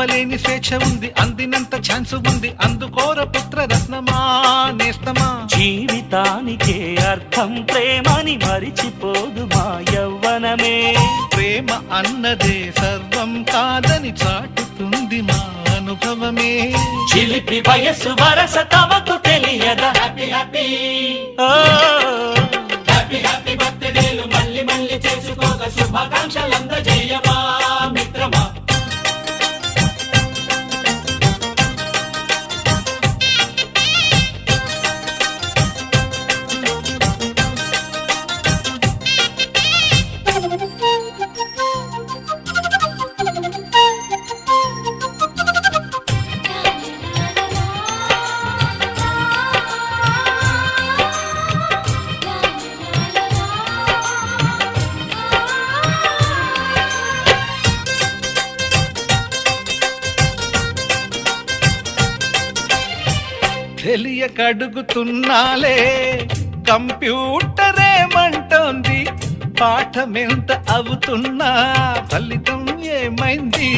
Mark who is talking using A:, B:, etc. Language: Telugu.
A: ఆపలేని స్వేచ్ఛ ఉంది, అందినంత ఛాన్స్ ఉంది, అందుకోర పుత్ర రత్నమా నేస్తమా.
B: జీవితానికే అర్థం ప్రేమని మరిచిపోదు మా యవ్వనమే.
A: ప్రేమ అన్నదే సర్వం కాదని చాటుతుంది మా అనుభవమే.
B: చిలిపి వయస్సు వరస తమకు తెలియదా. హ్యాపీ హ్యాపీ హ్యాపీ హ్యాపీ బర్త్డేలు మళ్ళీ మళ్ళీ చేసుకోక శుభాకాంక్షలందజేయమా మిత్రమా.
A: తెలియకడుగుతున్నాలే కంప్యూటరేమంటోంది, పాఠమెంత అవుతున్నా ఫలితం ఏమైంది.